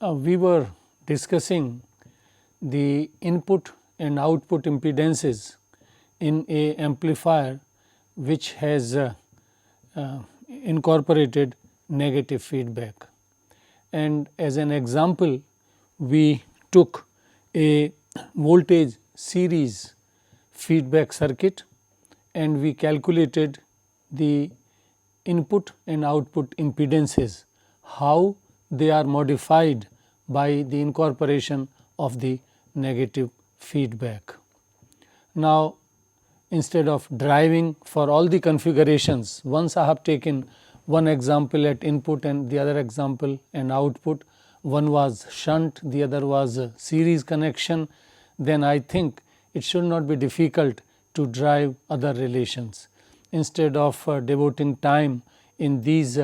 We were discussing the input and output impedances in a amplifier which has incorporated negative feedback. And as an example, we took a voltage series feedback circuit and we calculated the input and output impedances, how they are modified by the incorporation of the negative feedback. Now, instead of driving for all the configurations, once I have taken one example at input and the other example and output, one was shunt, the other was a series connection, then I think it should not be difficult to drive other relations. Instead of devoting time in these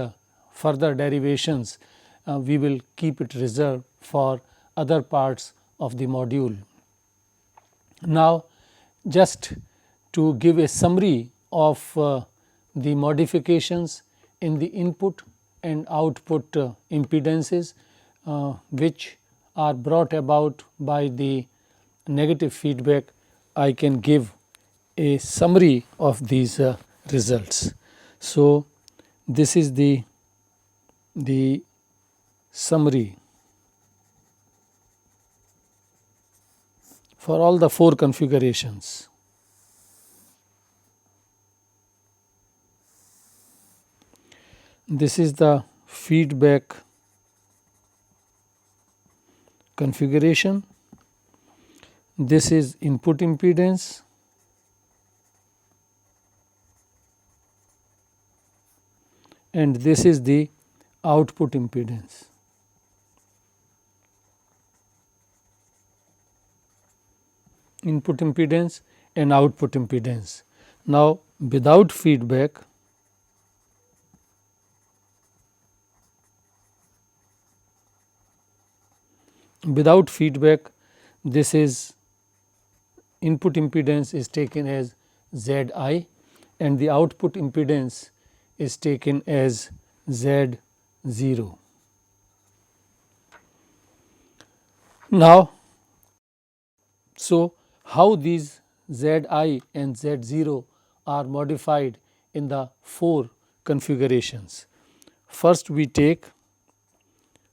further derivations, we will keep it reserved for other parts of the module. Now, just to give a summary of the modifications in the input and output impedances which are brought about by the negative feedback, I can give a summary of these results. So, this is the summary for all the 4 configurations. This is the feedback configuration, this is input impedance, and this is the output impedance. Input impedance and output impedance. Now, without feedback, this is input impedance is taken as Z I and the output impedance is taken as Z 0. Now, so how these Z I and Z 0 are modified in the 4 configurations. First, we take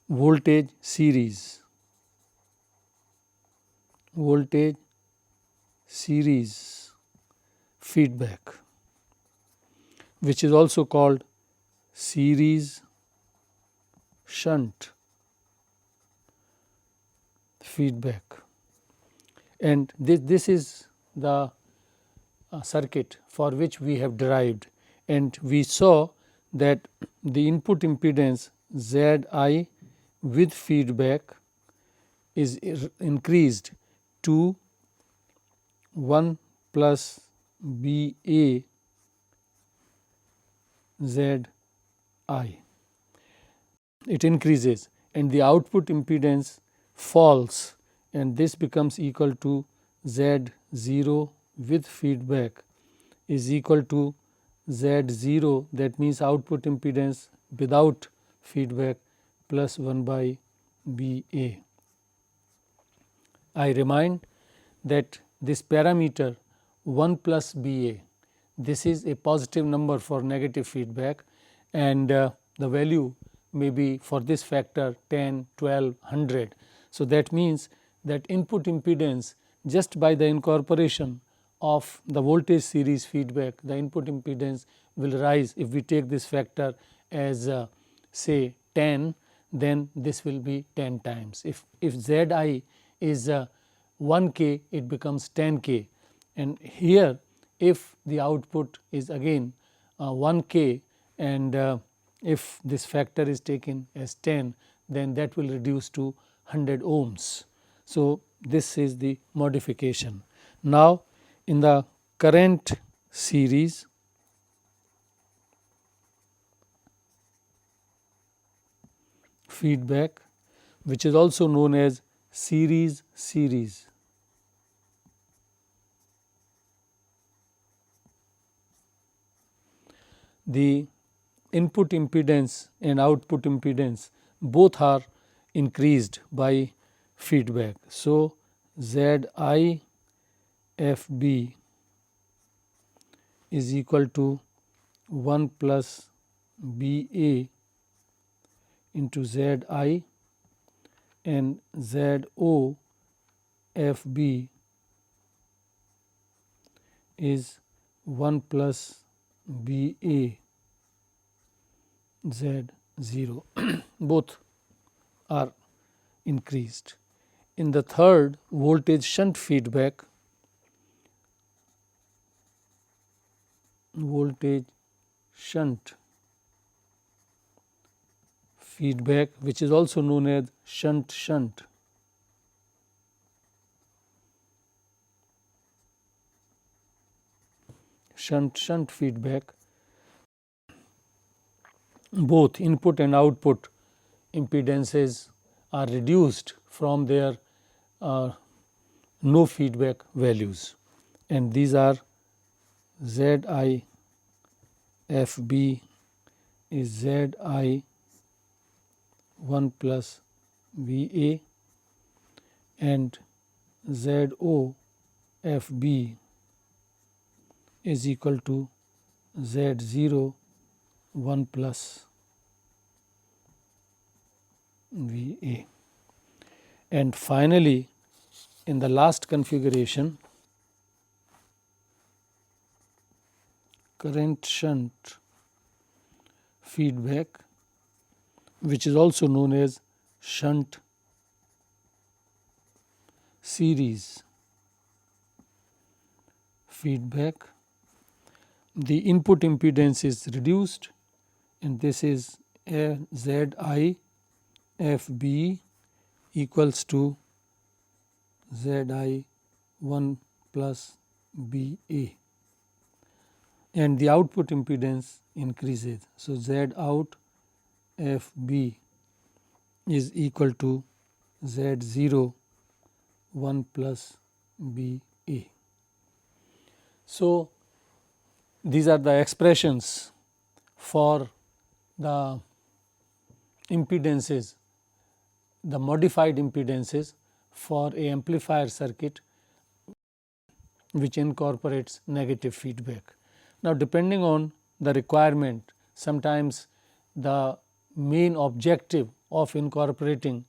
voltage series feedback, which is also called series shunt feedback, and this is the circuit for which we have derived, and we saw that the input impedance Z I with feedback is increased to 1 plus B A Z I. It increases and the output impedance falls, and this becomes equal to Z 0 with feedback is equal to Z 0, that means output impedance without feedback plus 1 by B A. I remind that this parameter 1 plus B A, this is a positive number for negative feedback, and the value may be for this factor 10, 12, 100. So, that means that input impedance just by the incorporation of the voltage series feedback, the input impedance will rise. If we take this factor as say 10, then this will be 10 times. If Z I is 1 k, it becomes 10 k, and here if the output is again 1 k, and if this factor is taken as 10, then that will reduce to 100 ohms. So, this is the modification. Now, in the current series, feedback, which is also known as series, the input impedance and output impedance both are increased by feedback. So, ZI FB is equal to 1 plus BA into ZI, and ZO FB is 1 plus BA Z0. Both are increased. In the third, voltage shunt feedback, which is also known as shunt feedback, both input and output impedances are reduced from their no feedback values, and these are ZI FB is ZI 1 plus VA, and ZO FB is equal to Z0 1 plus VA. And finally, in the last configuration, current shunt feedback, which is also known as shunt series feedback. The input impedance is reduced, and this is ZI FB equals to ZI 1 plus BA, and the output impedance increases. So, Z out FB is equal to Z0 1 plus BA. So, these are the expressions for the impedances, the modified impedances for a amplifier circuit which incorporates negative feedback. Now, depending on the requirement, sometimes the main objective of incorporating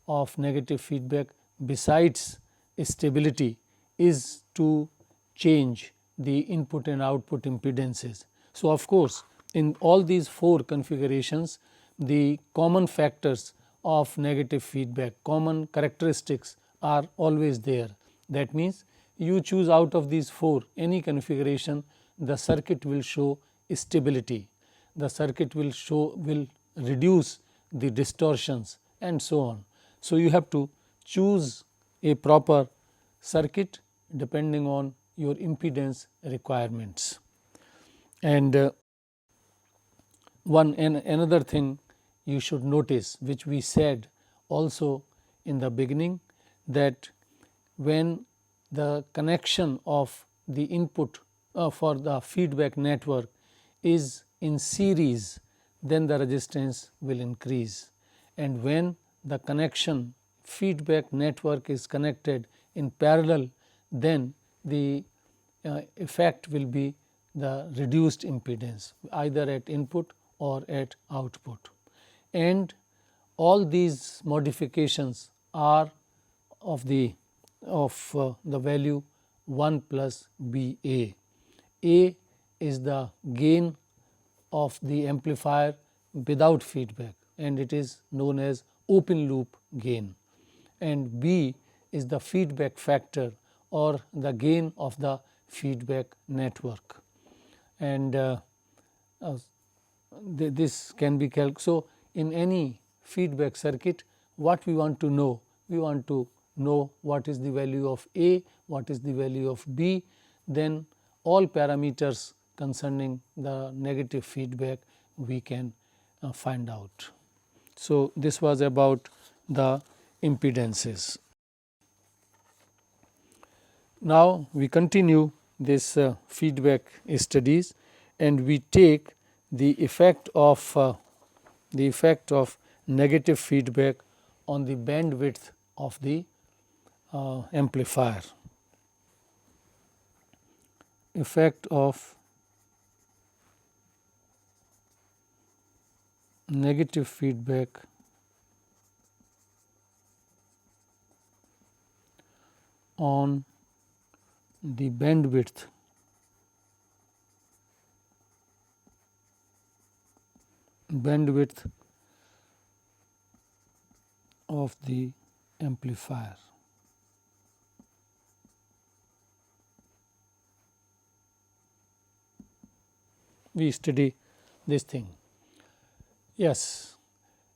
of negative feedback besides stability is to change the input and output impedances. So, of course, in all these 4 configurations, the common factors of negative feedback, common characteristics are always there. That means, you choose out of these 4 any configuration, the circuit will show stability, the circuit will reduce the distortions and so on. So, you have to choose a proper circuit depending on your impedance requirements. And another thing you should notice, which we said also in the beginning, that when the connection of the input for the feedback network is in series, then the resistance will increase, and when the connection feedback network is connected in parallel, then the effect will be the reduced impedance either at input or at output. And all these modifications are of the value 1 plus BA. A is the gain of the amplifier without feedback, and it is known as open loop gain, and B is the feedback factor or the gain of the feedback network, and this can be calculated. So, in any feedback circuit, what we want to know? We want to know what is the value of A, what is the value of B, then all parameters concerning the negative feedback we can find out. So, this was about the impedances. Now, we continue this feedback studies, and we take the effect of negative feedback on the bandwidth of the amplifier. Effect of negative feedback on the bandwidth of the amplifier. We study this thing. Yes,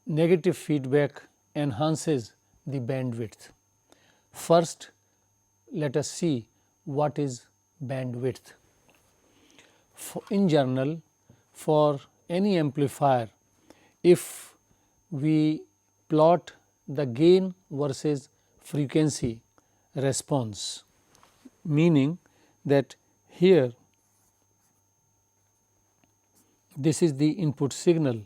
negative feedback enhances the bandwidth. First, let us see what is bandwidth. In general, for any amplifier, if we plot the gain versus frequency response, meaning that here this is the input signal,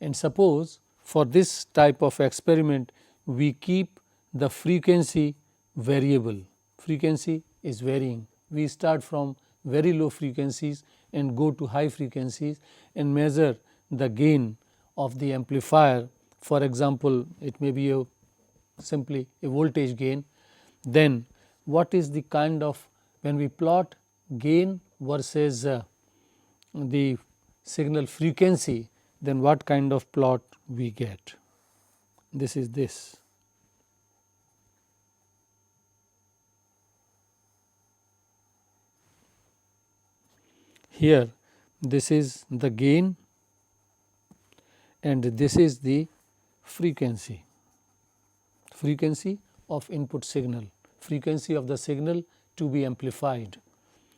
and suppose for this type of experiment we keep the frequency variable. Frequency is varying. We start from very low frequencies and go to high frequencies and measure the gain of the amplifier. For example, it may be simply a voltage gain. Then what is the kind of, when we plot gain versus the signal frequency, then what kind of plot we get? This is this. Here this is the gain and this is the frequency of input signal, frequency of the signal to be amplified,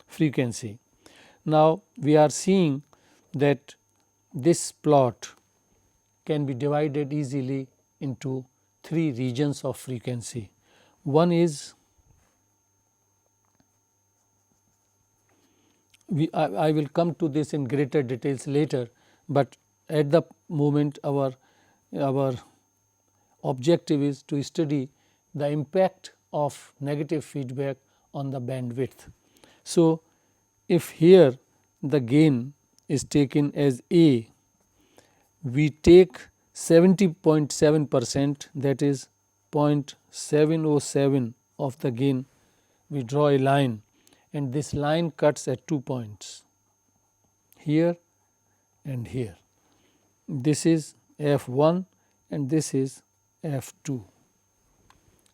frequency. Now, we are seeing that this plot can be divided easily into three regions of frequency. One is, I will come to this in greater details later, but at the moment our objective is to study the impact of negative feedback on the bandwidth. So, if here the gain is taken as A, we take 70.7%, that is 0.707 of the gain, we draw a line and this line cuts at 2 points, here and here. This is F1 and this is F2.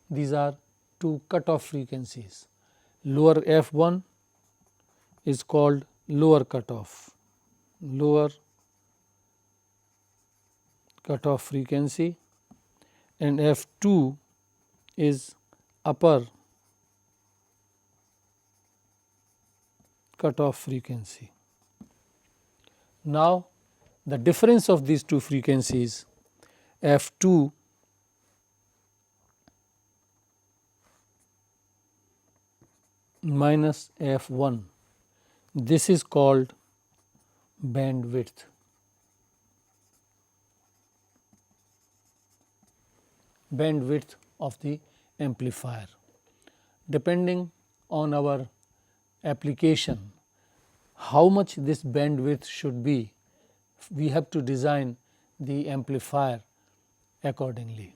These are two cutoff frequencies. Lower F1 is called lower cutoff frequency, and F2 is upper cutoff frequency. Now, the difference of these two frequencies, F2 minus F1, this is called bandwidth. Bandwidth of the amplifier. Depending on our application, how much this bandwidth should be, we have to design the amplifier accordingly.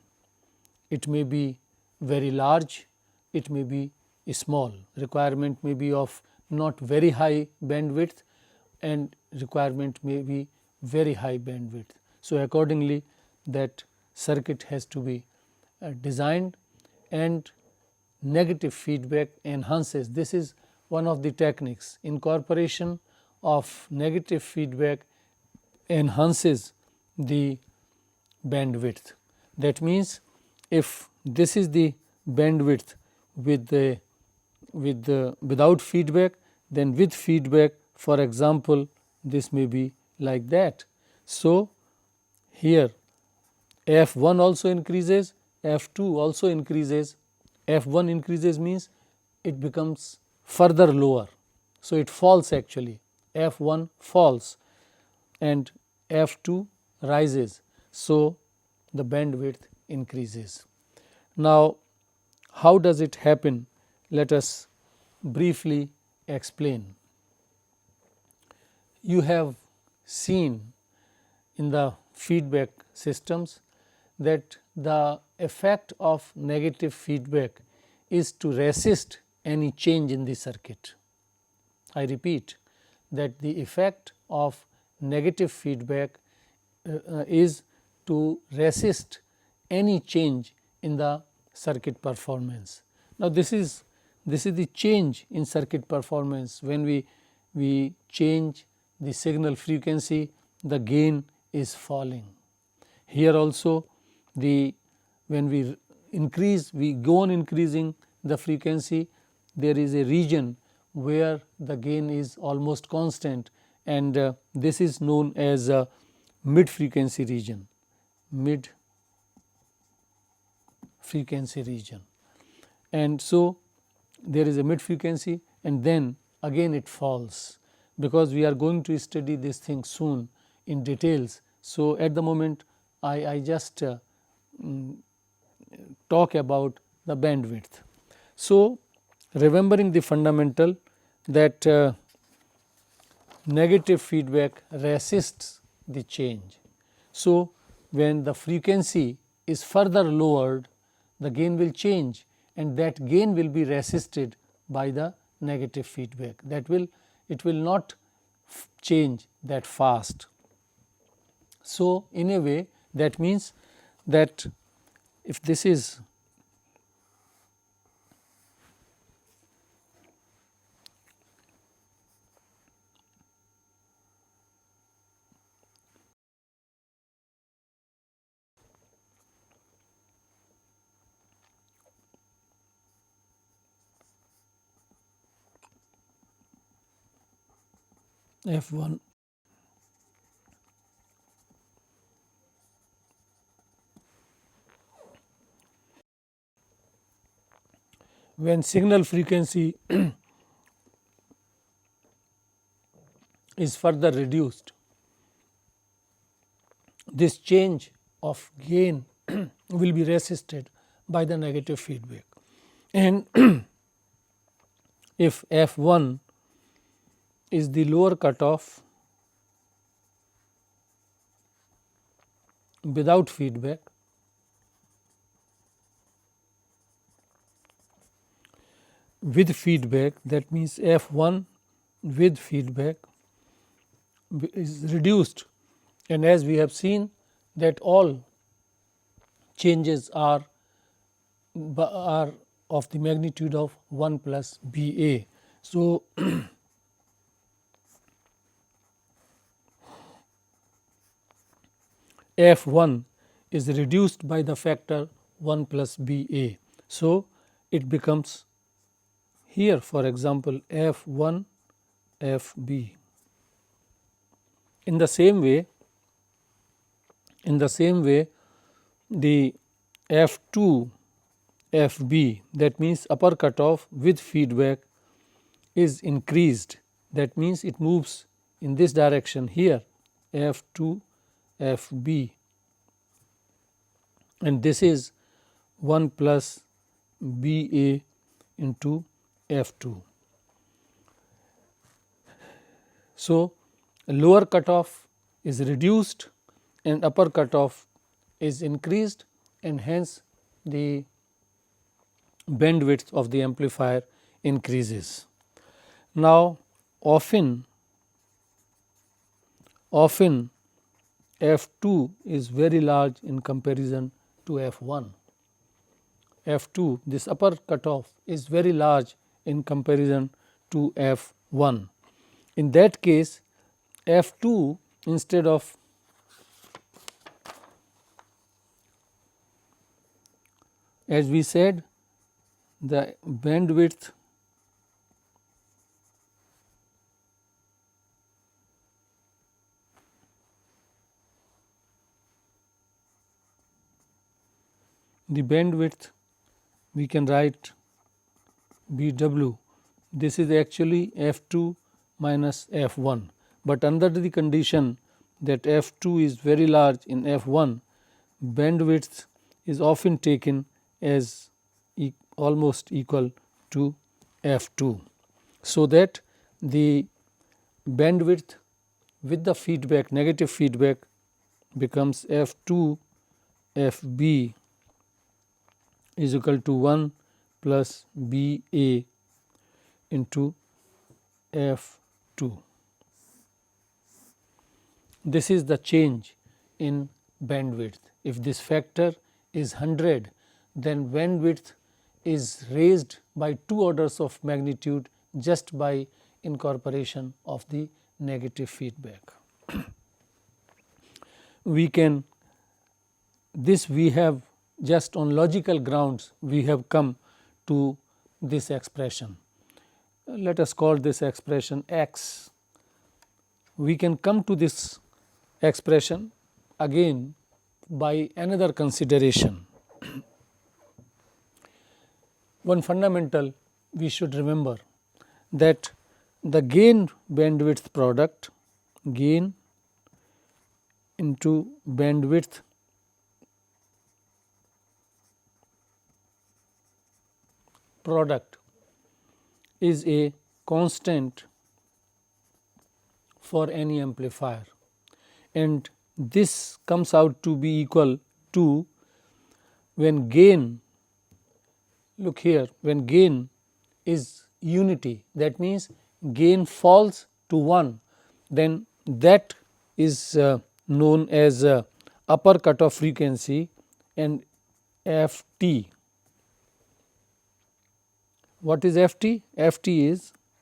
It may be very large, it may be small, requirement may be of not very high bandwidth and requirement may be very high bandwidth. So, accordingly that circuit has to be designed, and negative feedback enhances. This is one of the techniques. Incorporation of negative feedback enhances the bandwidth. That means, if this is the bandwidth without feedback, then with feedback, for example, this may be like that. So, here F1 also increases, F2 also increases. F1 increases means it becomes further lower. So, it falls actually, F1 falls and F2 rises. So, the bandwidth increases. Now, how does it happen? Let us briefly explain. You have seen in the feedback systems that the effect of negative feedback is to resist any change in the circuit. I repeat that the effect of negative feedback is to resist any change in the circuit performance. Now, this is the change in circuit performance. When we change the signal frequency, the gain is falling. Here also when we go on increasing the frequency, there is a region where the gain is almost constant, and this is known as a mid frequency region, and so there is a mid frequency, and then again it falls, because we are going to study this thing soon in details. So, at the moment I just talk about the bandwidth. So, remembering the fundamental that negative feedback resists the change. So, when the frequency is further lowered, the gain will change, and that gain will be resisted by the negative feedback. It will not change that fast. So, in a way, that means that if this is F1 when signal frequency is further reduced, this change of gain will be resisted by the negative feedback, and if F1 is the lower cutoff without feedback, with feedback, that means F1 with feedback is reduced, and as we have seen that all changes are of the magnitude of 1 plus B A. So, F1 is reduced by the factor 1 plus B A. So, it becomes here, for example, F1 F B. In the same way, the F2 F B, that means upper cutoff with feedback, is increased. That means it moves in this direction here, F2 F B, and this is 1 plus B A into F2. So, lower cutoff is reduced and upper cutoff is increased, and hence the bandwidth of the amplifier increases. Now, often F2 is very large in comparison to F1. F2, this upper cutoff, is very large in comparison to F1. In that case, F2, instead of as we said, the bandwidth we can write BW. This is actually F2 minus F1, but under the condition that F2 is very large in F1, bandwidth is often taken as almost equal to f2. So that the bandwidth with the feedback, negative feedback, becomes f2 fb is equal to 1 plus ba into f2. This is the change in bandwidth. If this factor is 100, then bandwidth is raised by 2 orders of magnitude just by incorporation of the negative feedback. We can this we have just on logical grounds we have come to this expression. Let us call this expression x. We can come to this expression again by another consideration. One fundamental we should remember that the gain bandwidth product, gain into bandwidth product is a constant for any amplifier, and this comes out to be equal to when gain, look here, when gain is unity, that means gain falls to 1, then that is known as upper cutoff frequency and ft. What is ft?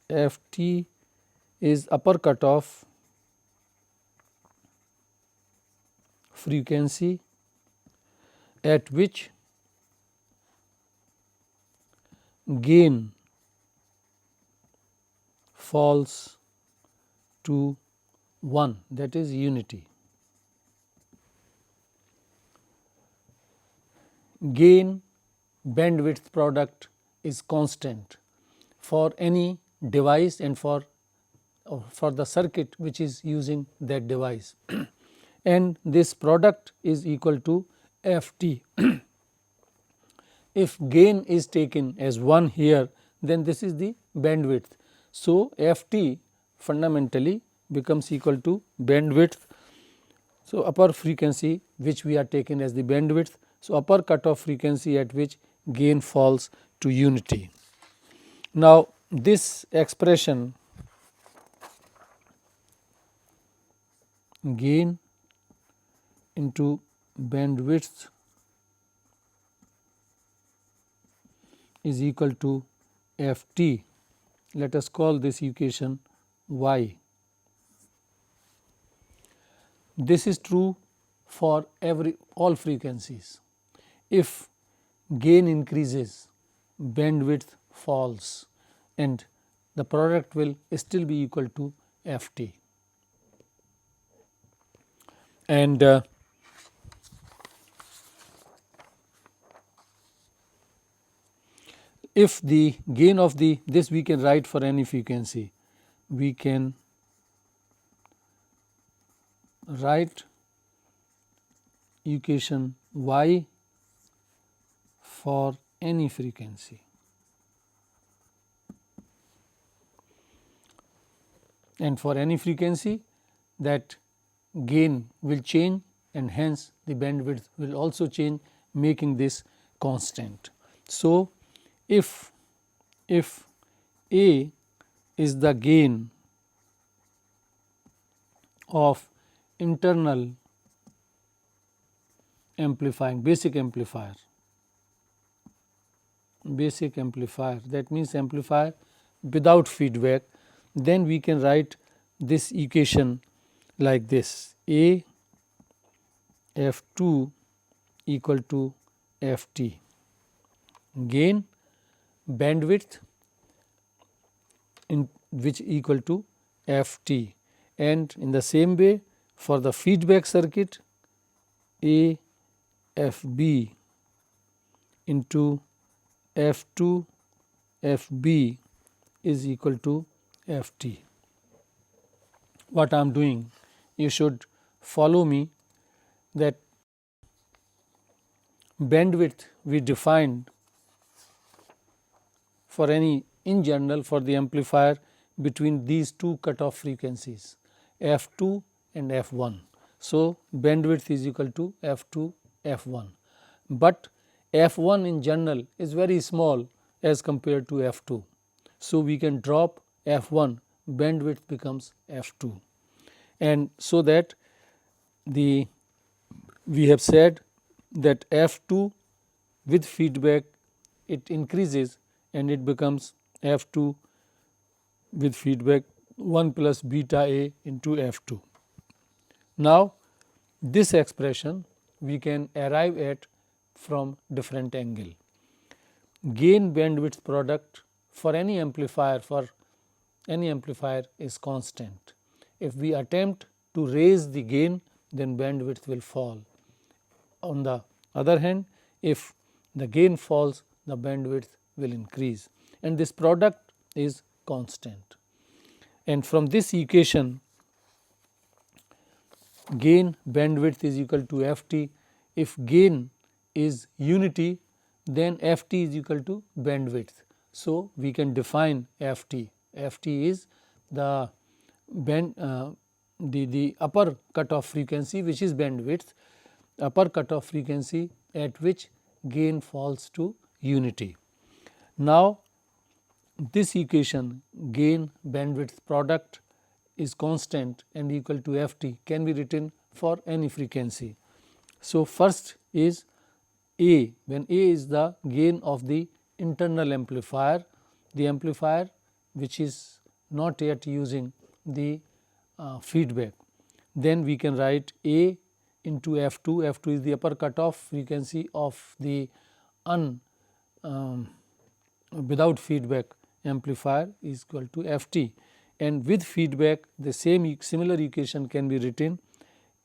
ft is upper cutoff frequency at which gain falls to 1, that is unity. Gain bandwidth product is constant for any device and for the circuit which is using that device and this product is equal to ft. If gain is taken as 1 here, then this is the bandwidth. So, ft fundamentally becomes equal to bandwidth. So, upper frequency which we are taking as the bandwidth. So, upper cutoff frequency at which gain falls to unity. Now, this expression gain into bandwidth is equal to ft. Let us call this equation y. This is true for all frequencies. If gain increases, bandwidth falls and the product will still be equal to ft. And if the gain of this we can write for any frequency, we can write equation y for any frequency. And for any frequency that gain will change and hence the bandwidth will also change, making this constant. So, if A is the gain of internal amplifying basic amplifier, that means amplifier without feedback, then we can write this equation like this: A f2 equal to ft, gain bandwidth in which equal to ft, and in the same way for the feedback circuit A fb into f2 fb is equal to ft. What I am doing, you should follow me, that bandwidth we defined for any in general for the amplifier between these two cutoff frequencies f2 and f1. So, bandwidth is equal to f2 f1, but f1 in general is very small as compared to f2. So, we can drop f1, bandwidth becomes f2, and so that we have said that f2 with feedback it increases and it becomes f2 with feedback 1 plus beta a into f2. Now, this expression we can arrive at from different angle. Gain bandwidth product for any amplifier is constant. If we attempt to raise the gain, then bandwidth will fall. On the other hand, if the gain falls, the bandwidth will increase, and this product is constant. And from this equation, gain bandwidth is equal to Ft. If gain is unity, then Ft is equal to bandwidth. So, we can define Ft. Ft is the the upper cutoff frequency, which is bandwidth, upper cutoff frequency at which gain falls to unity. Now, this equation gain bandwidth product is constant and equal to Ft can be written for any frequency. So, first is A, when A is the gain of the internal amplifier, the amplifier which is not yet using the feedback, then we can write A into F2, F2 is the upper cutoff frequency of the without feedback amplifier is equal to Ft, and with feedback the similar equation can be written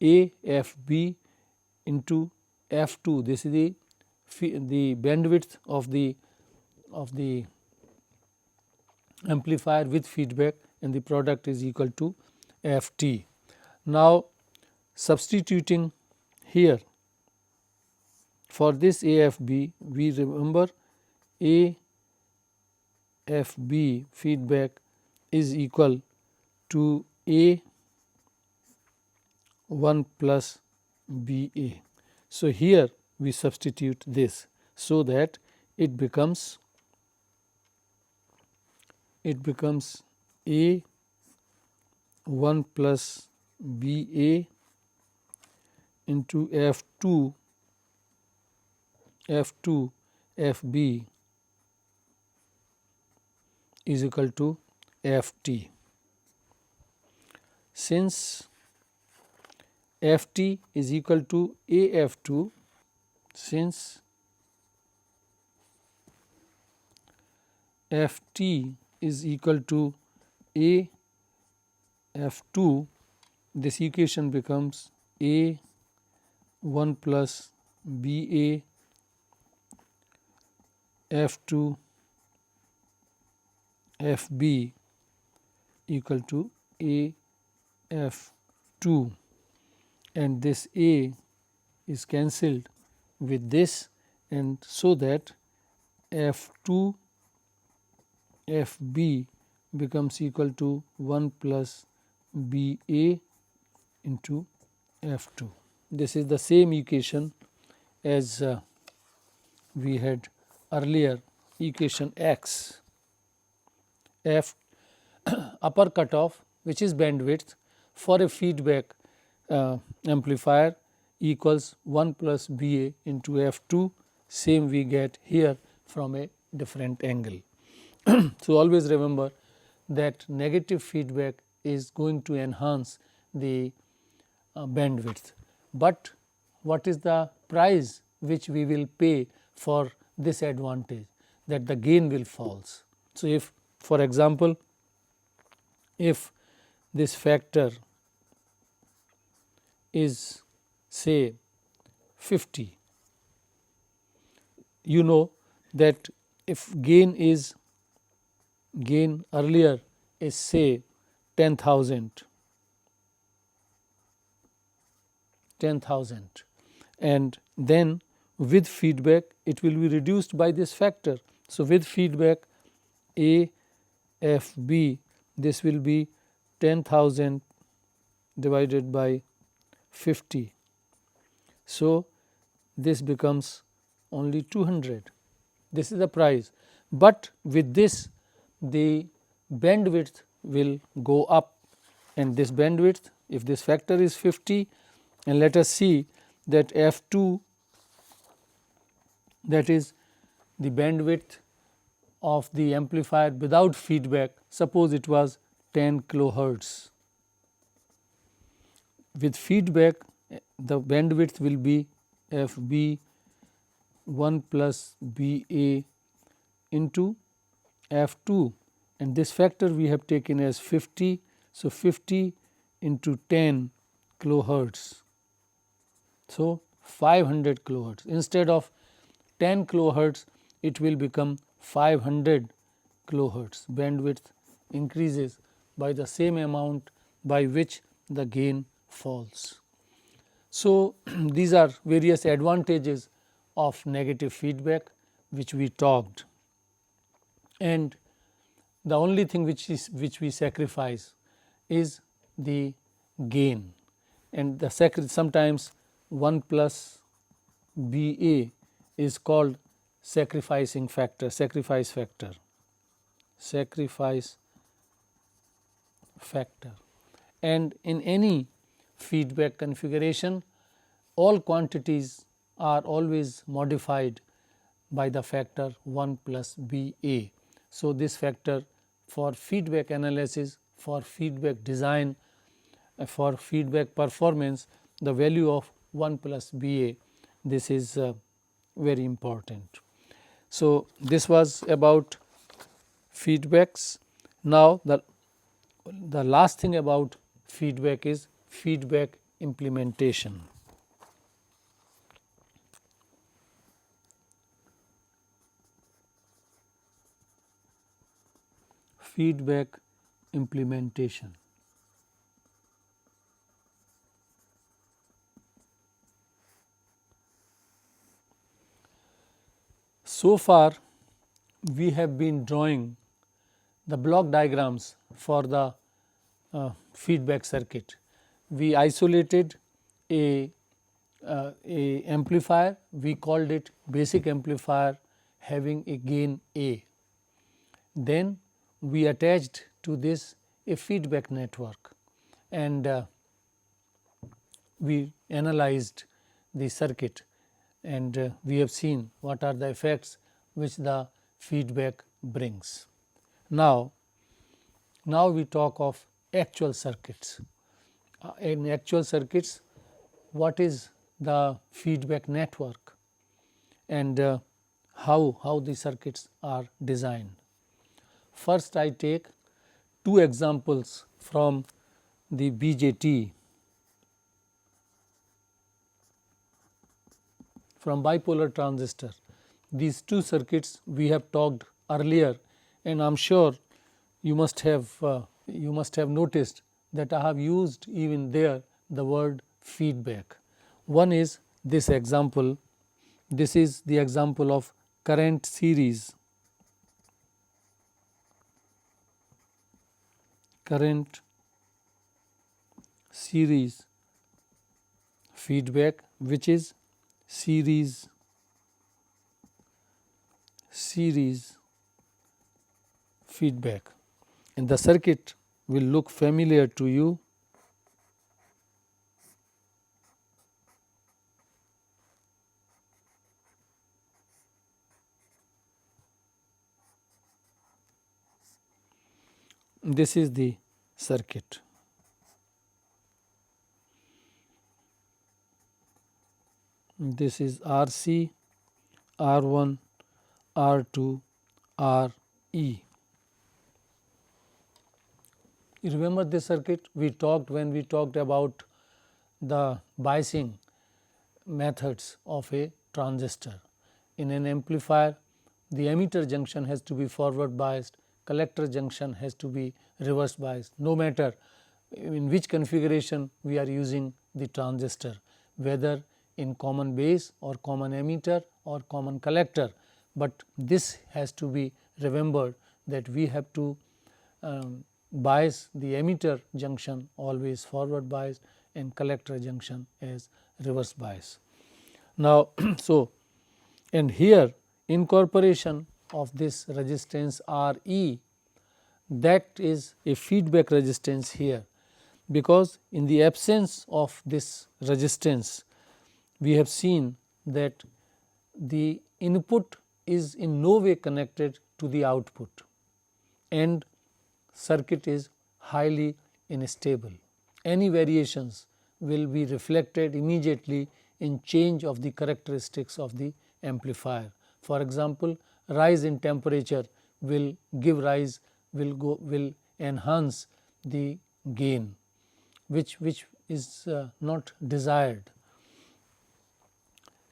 A Fb into F2, this is the bandwidth of the amplifier with feedback, and the product is equal to Ft. Now, substituting here for this AFB, we remember AFB feedback is equal to A 1 plus BA. So, here we substitute this, so that it becomes A 1 plus BA into F2 FB is equal to Ft. Since Ft is equal to AF2, since Ft is equal to AF2, this equation becomes A 1 plus BA F2 Fb equal to AF2, and this A is cancelled with this, and so that F2 Fb becomes equal to 1 plus BA into F2. This is the same equation as we had earlier, equation X. F upper cutoff, which is bandwidth for a feedback amplifier, equals 1 plus BA into F2, same we get here from a different angle. So, always remember that negative feedback is going to enhance the bandwidth, but what is the price which we will pay for this advantage, that the gain will falls. So, if for example, if this factor is say 50, you know that if gain earlier is say 10,000, and then with feedback it will be reduced by this factor. So, with feedback AFB, this will be 10,000 divided by 50. So, this becomes only 200. This is the price, but with this the bandwidth will go up, and this bandwidth, if this factor is 50, and let us see that F2, that is the bandwidth of the amplifier without feedback, suppose it was 10 kilohertz. With feedback the bandwidth will be FB 1 plus BA into F2, and this factor we have taken as 50. So, 50 into 10 kilohertz. So, 500 kilohertz. Instead of 10 kilohertz, it will become 500 kilohertz. Bandwidth increases by the same amount by which the gain falls. So, these are various advantages of negative feedback which we talked, and the only thing which we sacrifice is the gain, and the sometimes 1 plus BA is called sacrificing factor, sacrifice factor. And in any feedback configuration, all quantities are always modified by the factor 1 plus BA. So, this factor for feedback analysis, for feedback design, for feedback performance, the value of 1 plus BA, this is very important. So, this was about feedbacks. Now, the last thing about feedback is feedback implementation. Feedback implementation. So far we have been drawing the block diagrams for the feedback circuit. We isolated a amplifier, we called it basic amplifier having a gain A. Then we attached to this a feedback network, and we analyzed the circuit, and we have seen what are the effects which the feedback brings. Now we talk of actual circuits. In actual circuits, what is the feedback network, and how the circuits are designed. First, I take two examples from the BJT, from bipolar transistor. These two circuits we have talked earlier, and I am sure you must have noticed that I have used even there the word feedback. One is this example. This is the example of current series. Current series feedback, which is series feedback, and the circuit will look familiar to you. This is the circuit. This is RC, R1, R2, RE. You remember this circuit we talked when we talked about the biasing methods of a transistor. In an amplifier, the emitter junction has to be forward biased, collector junction has to be reverse biased, no matter in which configuration we are using the transistor, whether in common base or common emitter or common collector, but this has to be remembered that we have to bias the emitter junction always forward biased and collector junction as reverse bias. Now, so and here incorporation of this resistance R e, that is a feedback resistance here, because in the absence of this resistance we have seen that the input is in no way connected to the output and circuit is highly unstable. Any variations will be reflected immediately in change of the characteristics of the amplifier. For example, rise in temperature will give rise, will enhance the gain, which is not desired.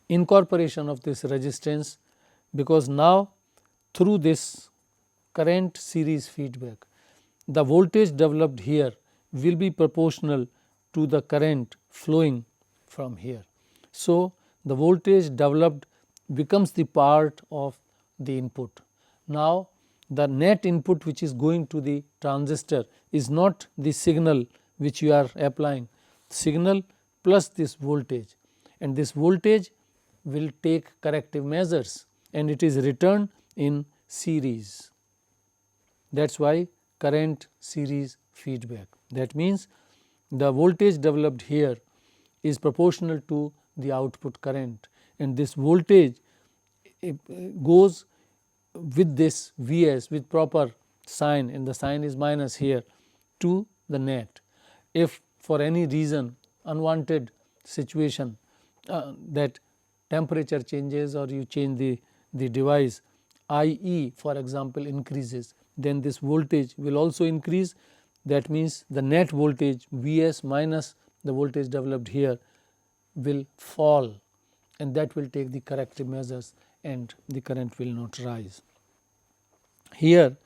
Incorporation of this resistance, because now through this current series feedback, the voltage developed here will be proportional to the current flowing from here. So, the voltage developed becomes the part of the input. Now, the net input which is going to the transistor is not the signal which you are applying, signal plus this voltage, and this voltage will take corrective measures and it is returned in series. That is why current series feedback. That means, the voltage developed here is proportional to the output current, and this voltage goes with this Vs with proper sign, and the sign is minus here, to the net. If for any reason unwanted situation that temperature changes or you change the device, IE for example increases, then this voltage will also increase. That means, the net voltage Vs minus the voltage developed here will fall, and that will take the corrective measures and the current will not rise. Here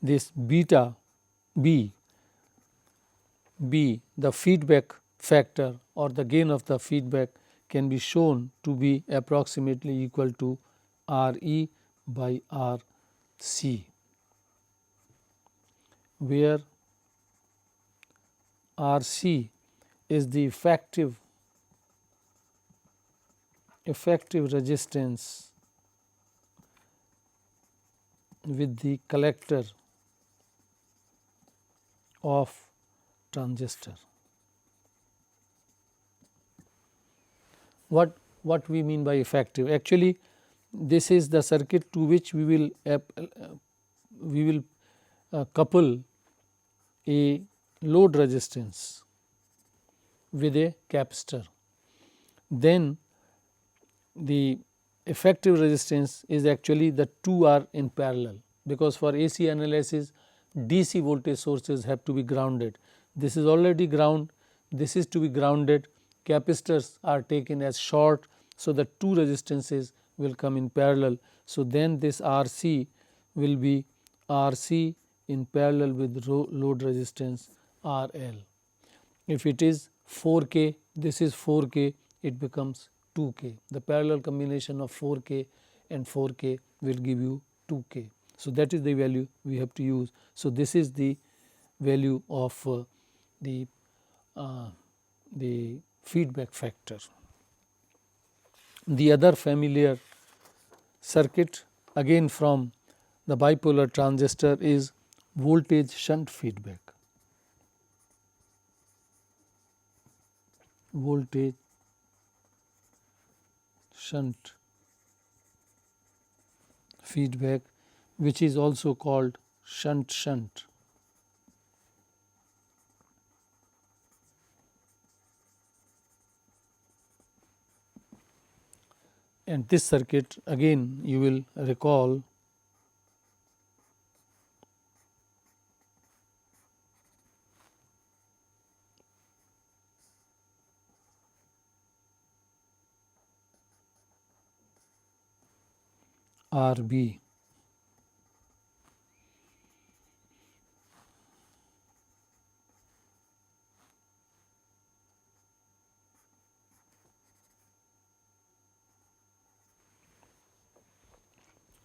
this beta B, the feedback factor or the gain of the feedback can be shown to be approximately equal to R e by R c, where R c is the effective resistance with the collector of transistor. What we mean by effective? Actually, this is the circuit to which we will couple a load resistance with a capacitor. Then the effective resistance is actually the two are in parallel, because for AC analysis DC voltage sources have to be grounded. This is already ground, this is to be grounded, capacitors are taken as short. So, the two resistances will come in parallel. So, then this RC will be RC in parallel with load resistance RL. If it is 4K, this is 4K, it becomes 2K. The parallel combination of 4K and 4K will give you 2K. So, that is the value we have to use. So, this is the value of the feedback factor. The other familiar circuit again from the bipolar transistor is voltage shunt feedback. Voltage shunt feedback, which is also called shunt. And this circuit again you will recall RB.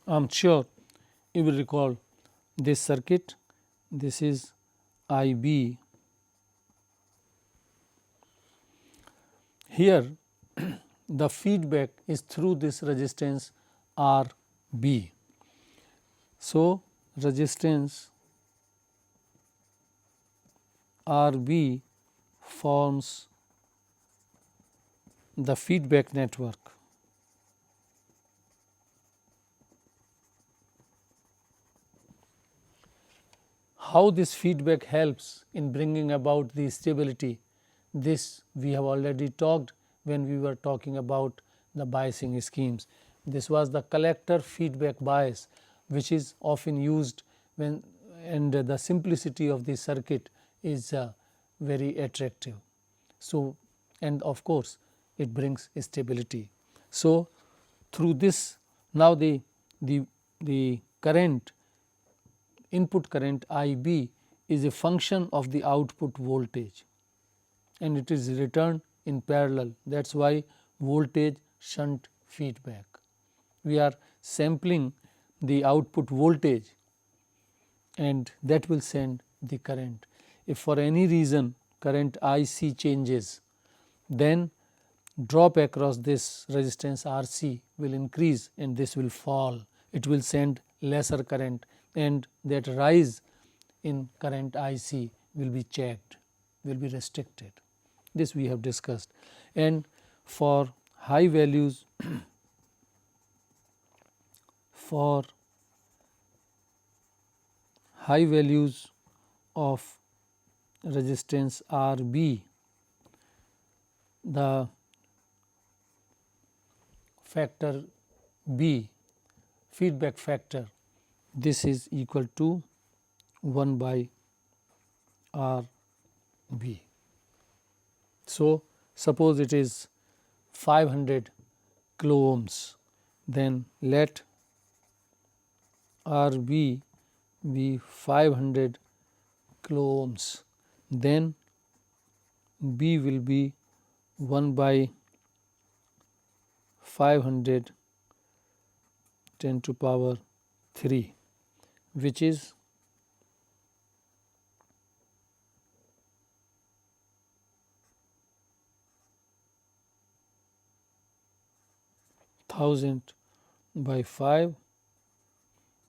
I am sure you will recall this circuit. This is IB. Here the feedback is through this resistance RB. So, resistance RB forms the feedback network. How this feedback helps in bringing about the stability, this we have already talked when we were talking about the biasing schemes. This was the collector feedback bias, which is often used when, and the simplicity of the circuit is very attractive. So, and of course, it brings stability. So, through this now the current, input current IB is a function of the output voltage and it is returned in parallel. That is why voltage shunt feedback. We are sampling the output voltage and that will send the current. If for any reason current IC changes, then drop across this resistance RC will increase and this will fall. It will send lesser current and that rise in current IC will be checked, will be restricted. This we have discussed. And for high values for high values of resistance RB, the factor B, feedback factor, this is equal to 1 by RB. So, suppose it is 500 kilo ohms, then let RB be 500 kilo ohms, then B will be 1 by 500 10 to power 3, which is 1000 by 5,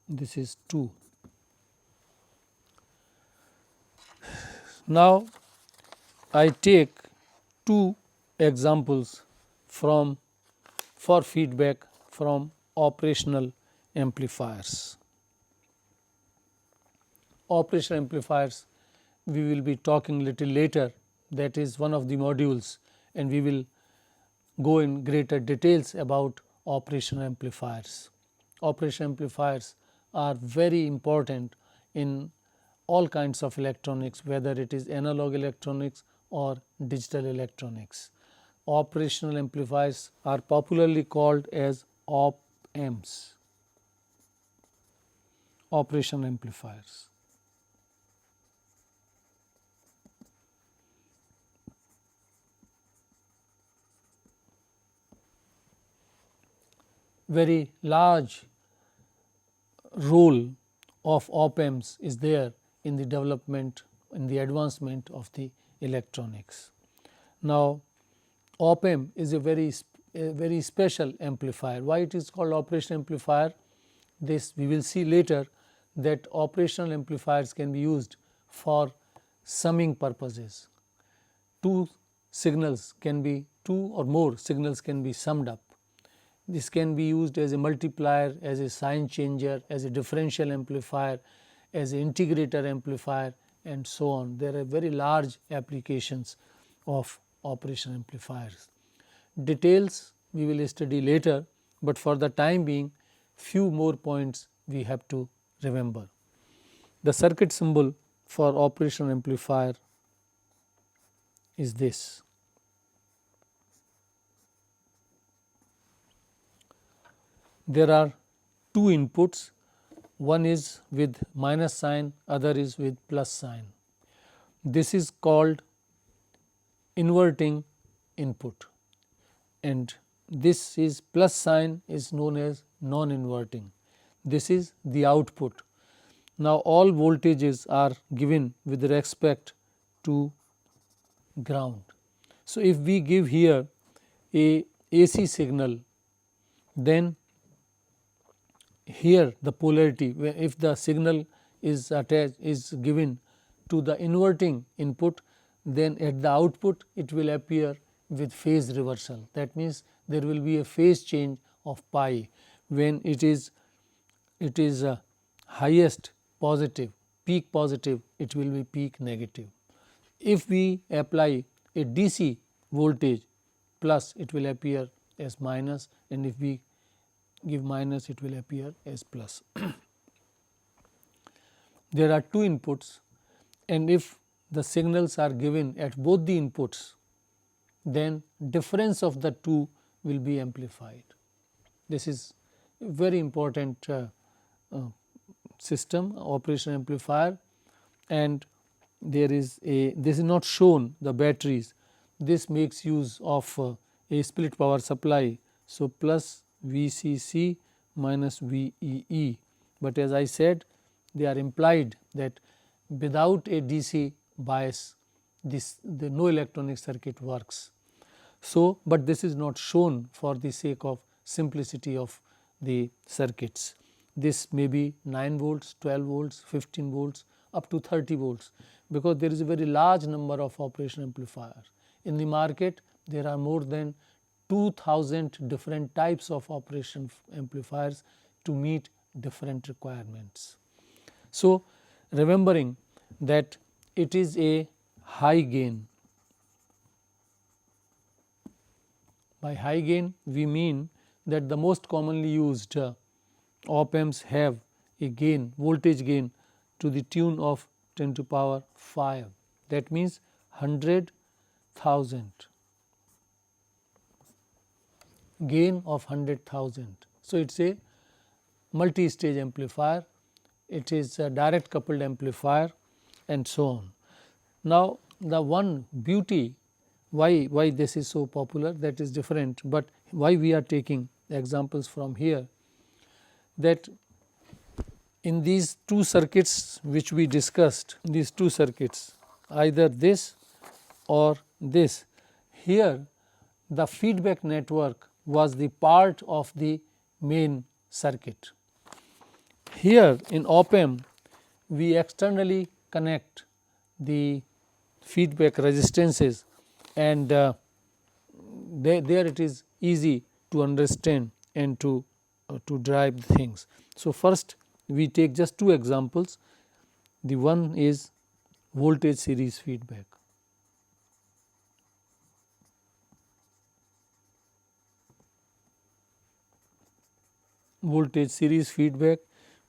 this is 2. Now, I take two examples for feedback from operational amplifiers. Operational amplifiers we will be talking little later, that is one of the modules, and we will go in greater details about operational amplifiers. Operational amplifiers are very important in all kinds of electronics, whether it is analog electronics or digital electronics. Operational amplifiers are popularly called as op-amps, operational amplifiers. Very large role of op-amps is there in the development, in the advancement of the electronics. Now, op-amp is a very special amplifier. Why it is called operational amplifier? This we will see later, that operational amplifiers can be used for summing purposes. Two or more signals can be summed up. This can be used as a multiplier, as a sign changer, as a differential amplifier, as an integrator amplifier, and so on. There are very large applications of operational amplifiers. Details we will study later, but for the time being few more points we have to remember. The circuit symbol for operational amplifier is this. There are two inputs, one is with minus sign, other is with plus sign. This is called inverting input, and this is plus sign is known as non-inverting. this is the output. Now, all voltages are given with respect to ground. So, if we give here a AC signal, then here the polarity, if the signal is attached, is given to the inverting input, then at the output it will appear with phase reversal. That means, there will be a phase change of pi when it is highest positive, peak positive, it will be peak negative. If we apply a DC voltage plus, it will appear as minus, and if we give minus, it will appear as plus. There are two inputs, and if the signals are given at both the inputs, then difference of the two will be amplified. This is a very important system, operation amplifier, and there is a, this is not shown the batteries. This makes use of a split power supply. So, plus VCC minus VEE, but as I said, they are implied that without a DC bias, the no electronic circuit works. So, but this is not shown for the sake of simplicity of the circuits. This may be 9 volts, 12 volts, 15 volts, up to 30 volts, because there is a very large number of operation amplifiers. In the market, there are more than 2000 different types of operation amplifiers to meet different requirements. So, remembering that it is a high gain. By high gain, we mean that the most commonly used op amps have a gain, voltage gain to the tune of 10 to power 5. That means 100,000, gain of 100,000. So, it is a multi-stage amplifier, it is a direct coupled amplifier, and so on. Now, the one beauty, why this is so popular, that is different, but why we are taking examples from here, that in these two circuits which we discussed, these two circuits, either this or this, here the feedback network was the part of the main circuit. Here in op amp, we externally connect the feedback resistances, and there it is easy to understand and to drive things. So, first we take just two examples. The one is voltage series feedback. Voltage series feedback,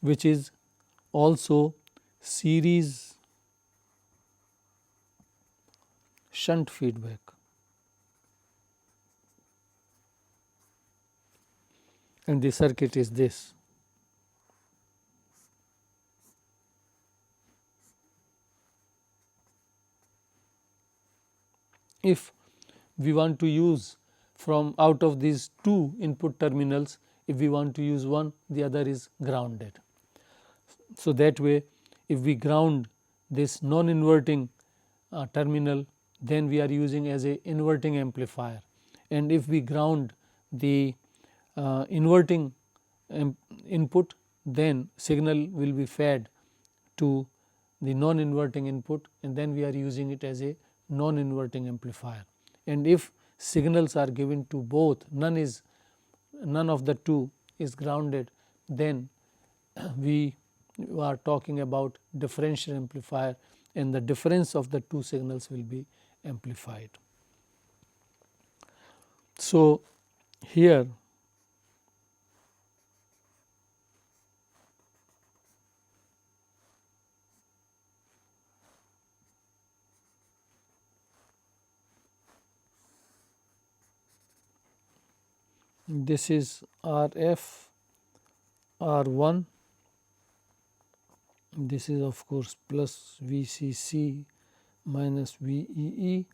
which is also series shunt feedback. And the circuit is this. If we want to use from out of these two input terminals, if we want to use one, the other is grounded. So, that way if we ground this non-inverting terminal, then we are using as a inverting amplifier, and if we ground the inverting input, then signal will be fed to the non-inverting input, and then we are using it as a non-inverting amplifier. And if signals are given to both, none of the two is grounded, then we are talking about differential amplifier, and the difference of the two signals will be amplified. So, here this is RF R1, this is of course plus VCC minus VEE.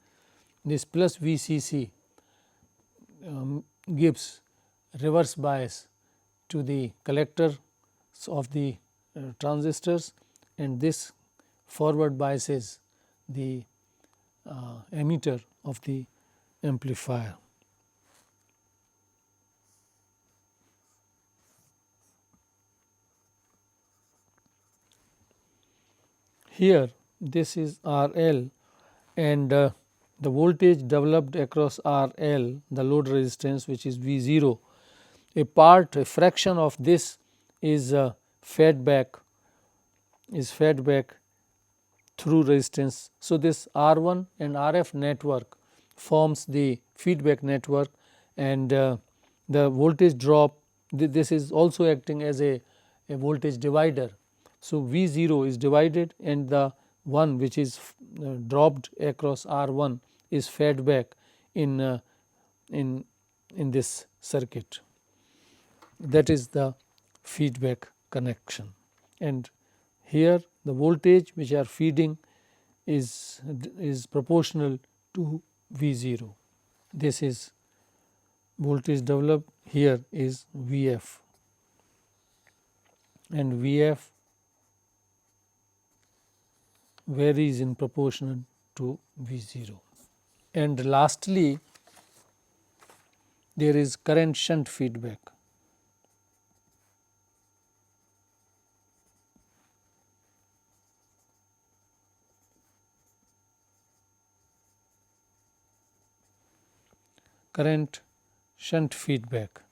This plus VCC gives reverse bias to the collector of the transistors, and this forward biases the emitter of the amplifier. Here this is R L, and the voltage developed across R L, the load resistance, which is V 0, a fraction of this is fed back through resistance. So, this R 1 and RF network forms the feedback network, and the voltage drop, this is also acting as a voltage divider. So, V 0 is divided, and the one which is dropped across R 1 is fed back in this circuit. That is the feedback connection, and here the voltage which are feeding is proportional to V 0. This is voltage developed, here is V f, and V f varies in proportion to V 0. And lastly, there is current shunt feedback. Current shunt feedback,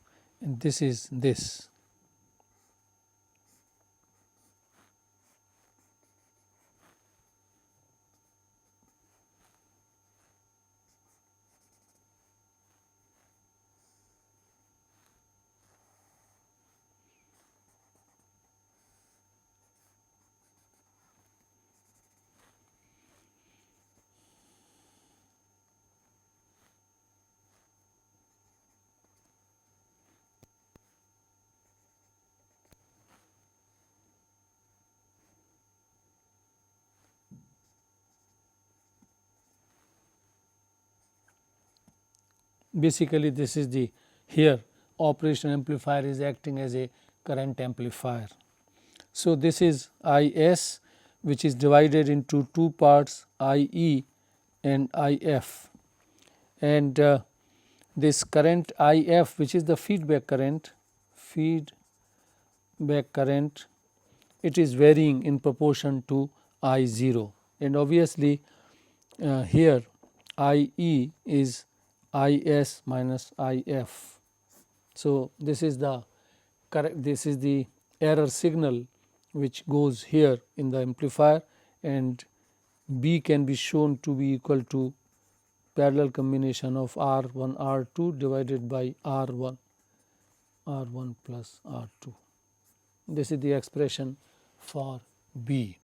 and this is this. Basically, this is the here operation amplifier is acting as a current amplifier. So, this is I s, which is divided into two parts, I e and I f, and this current I f, which is the feedback current, it is varying in proportion to I 0, and obviously here I e is I s minus I f. So, this is the error signal which goes here in the amplifier, and B can be shown to be equal to parallel combination of R 1 R 2 divided by R 1 plus R 2. This is the expression for B.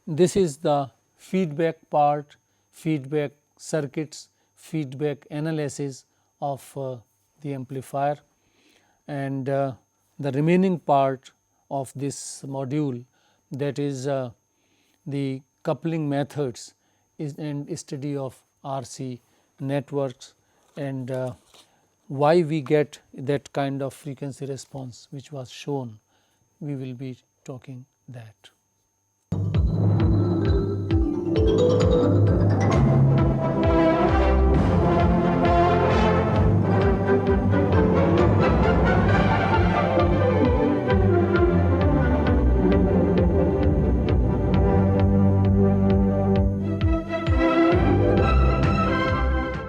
This is the feedback part, feedback circuits, feedback analysis of the amplifier, and the remaining part of this module, that is the coupling methods and study of RC networks, and why we get that kind of frequency response which was shown. We will be talking that.